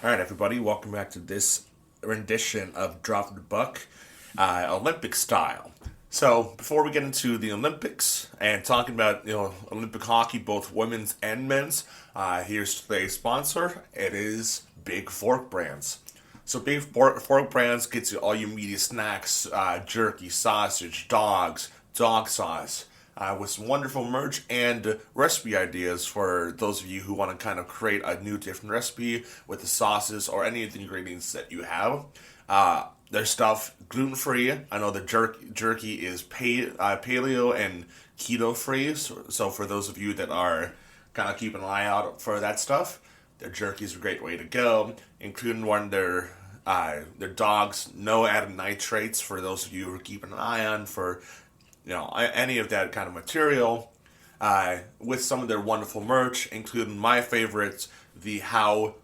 All right, everybody, welcome back to this rendition of Drop the Buck, Olympic style. So, before we get into the Olympics and talking about Olympic hockey, both women's and men's, here's today's sponsor. It is Big Fork Brands. So, Fork Brands gets you all your meaty snacks, jerky, sausage, dog sauce, with some wonderful merch and recipe ideas for those of you who want to kind of create a new different recipe with the sauces or any of the ingredients that you have. Their stuff gluten-free. I know the jerky is paleo and keto-free, so for those of you that are kind of keeping an eye out for that stuff, their jerky is a great way to go, including one of their dogs, no added nitrates for those of you who are keeping an eye on for any of that kind of material, with some of their wonderful merch, including my favorites, the how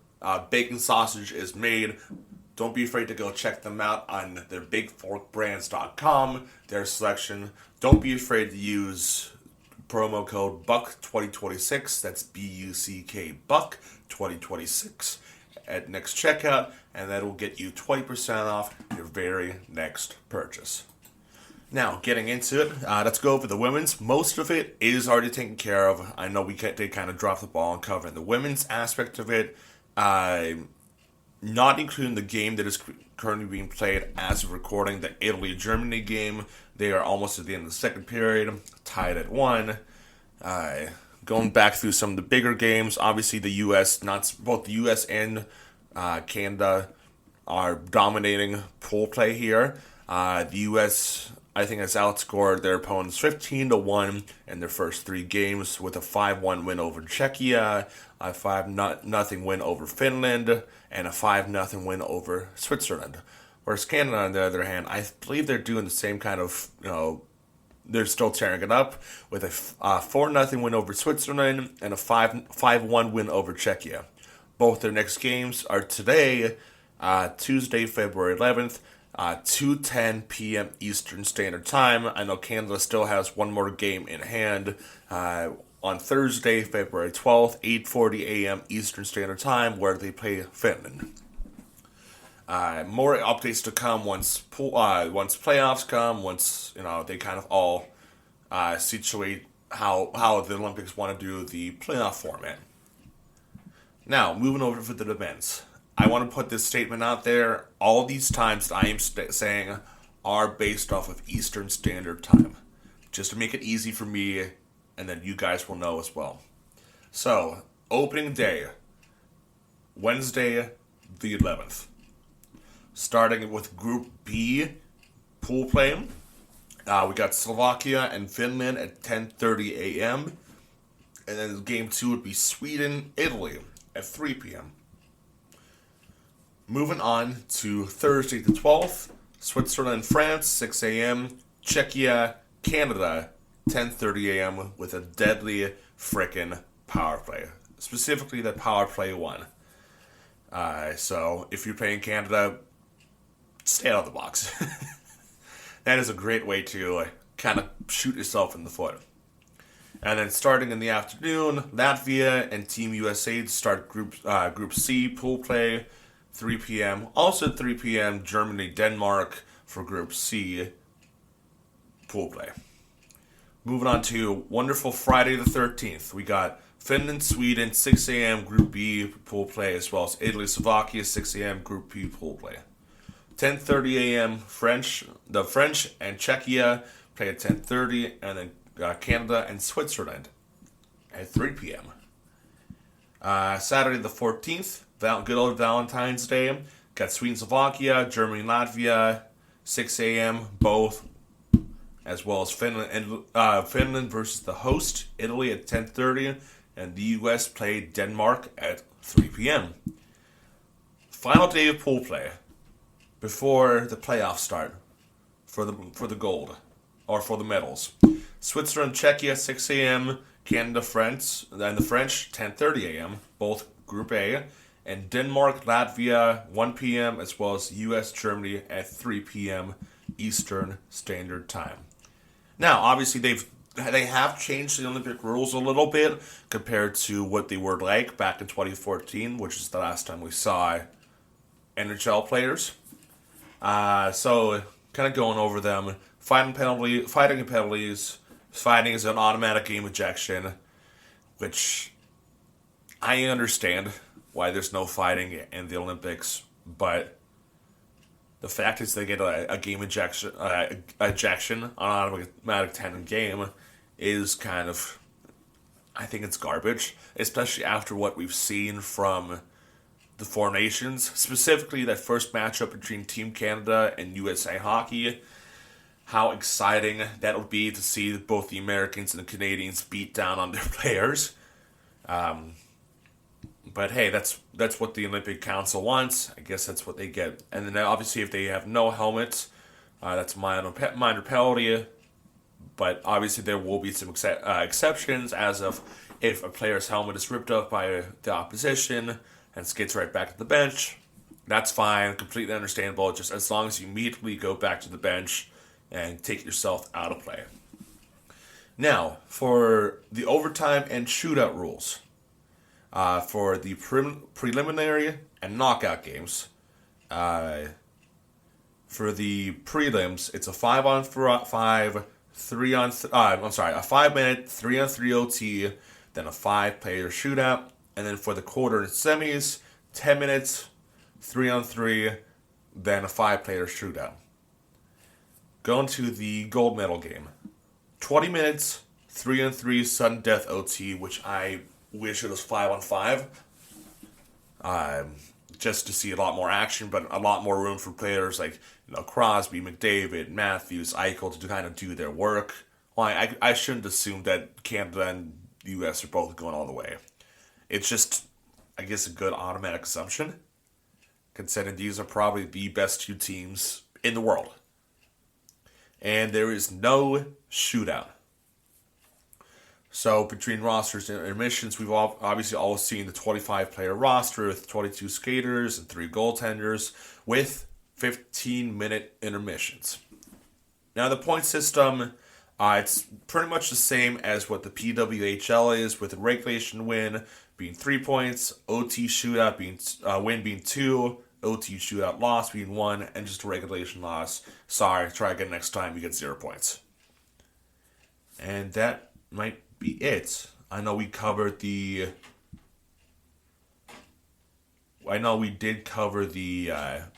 bacon sausage is made. Don't be afraid to go check them out on their bigforkbrands.com, their selection. Don't be afraid to use promo code BUCK2026, that's BUCK BUCK 2026 at next checkout, and that will get you 20% off your very next purchase. Now, getting into it, let's go over the women's. Most of it is already taken care of. I know they kind of dropped the ball on covering the women's aspect of it, not including the game that is currently being played as of recording, the Italy-Germany game. They are almost at the end of the second period, tied at 1. Going back through some of the bigger games, obviously the U.S., both the U.S. and Canada are dominating pool play here. The U.S., I think, has outscored their opponents 15-1 in their first 3 games, with a 5-1 win over Czechia, a 5-0 win over Finland, and a 5-0 win over Switzerland. Whereas Canada, on the other hand, I believe they're doing the same kind of, they're still tearing it up with a 4-0 win over Switzerland and a 5-1 win over Czechia. Both their next games are today, Tuesday, February 11th, 2:10 p.m. Eastern Standard Time. I know Canada still has one more game in hand on Thursday, February 12th, 8:40 a.m. Eastern Standard Time, where they play Finland. More updates to come once playoffs come, once they kind of all situate how the Olympics want to do the playoff format. Now, moving over for the events. I want to put this statement out there. All these times that I am saying are based off of Eastern Standard Time, just to make it easy for me, and then you guys will know as well. So, opening day, Wednesday the 11th. Starting with Group B pool play, we got Slovakia and Finland at 10:30 a.m. And then game 2 would be Sweden, Italy at 3 p.m. Moving on to Thursday the 12th, Switzerland, France, 6 a.m., Czechia, Canada, 10:30 a.m. with a deadly frickin' power play. Specifically the power play 1. So if you're playing Canada, stay out of the box. That is a great way to kind of shoot yourself in the foot. And then starting in the afternoon, Latvia and Team USA start Group C pool play, 3 p.m. Also 3 p.m. Germany, Denmark for Group C pool play. Moving on to wonderful Friday the 13th. We got Finland, Sweden, 6 a.m. Group B pool play, as well as Italy, Slovakia, 6 a.m. Group B pool play. 10:30 a.m. The French and Czechia play at 10:30, and then Canada and Switzerland at 3 p.m. Saturday the 14th, good old Valentine's Day. Got Sweden, Slovakia, Germany, Latvia, 6 a.m. both, as well as Finland versus the host, Italy at 10:30, and the U.S. played Denmark at 3 p.m. Final day of pool play before the playoffs start for the gold or for the medals. Switzerland, Czechia, 6 a.m. Canada, France, and the French, 10:30 a.m. Both Group A, and Denmark, Latvia, 1 p.m. as well as U.S. Germany at 3 p.m. Eastern Standard Time. Now, obviously, they've they have changed the Olympic rules a little bit compared to what they were like back in 2014, which is the last time we saw NHL players. So kind of going over them. Fighting and penalties. Fighting is an automatic game ejection, which I understand why there's no fighting in the Olympics, but the fact is they get a game ejection on an automatic 10 game is kind of, I think it's garbage, especially after what we've seen from the Four Nations, specifically that first matchup between Team Canada and USA Hockey. How exciting that would be to see both the Americans and the Canadians beat down on their players. But hey, that's what the Olympic Council wants. I guess that's what they get. And then obviously, if they have no helmets, that's a minor penalty. But obviously, there will be some exceptions, as of if a player's helmet is ripped off by the opposition and skids right back to the bench. That's fine, completely understandable. Just as long as you immediately go back to the bench and take yourself out of play. Now, for the overtime and shootout rules. For the preliminary and knockout games. For the prelims, it's a 5-on-5, 5-minute 3-on-3 OT, then a 5-player shootout, and then for the quarter and semis, 10 minutes, 3-on-3, then a 5-player shootout. Going to the gold medal game, 20 minutes, 3-on-3 sudden death OT, which I wish it was 5-on-5, just to see a lot more action, but a lot more room for players like Crosby, McDavid, Matthews, Eichel to kind of do their work. Well, I shouldn't assume that Canada and the U.S. are both going all the way. It's just, I guess, a good automatic assumption, considering these are probably the best two teams in the world. And there is no shootout. So between rosters and intermissions, we've obviously always seen the 25-player roster with 22 skaters and 3 goaltenders with 15-minute intermissions. Now the point system, it's pretty much the same as what the PWHL is, with a regulation win being 3 points, OT shootout win being 2, OT shootout loss being 1, and just a regulation loss. Sorry, try again next time, you get 0 points. And that might be it. I know we did cover the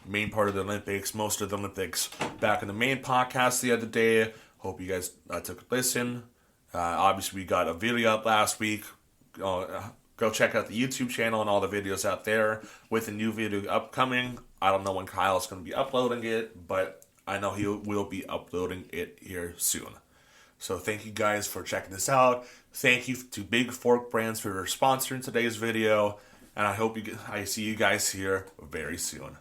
main part of the Olympics, most of the Olympics, back in the main podcast the other day. Hope you guys took a listen. Obviously, we got a video up last week. Go check out the YouTube channel and all the videos out there with a new video upcoming. I don't know when Kyle's going to be uploading it, but I know he will be uploading it here soon. So thank you guys for checking this out. Thank you to Big Fork Brands for sponsoring today's video. And I hope I see you guys here very soon.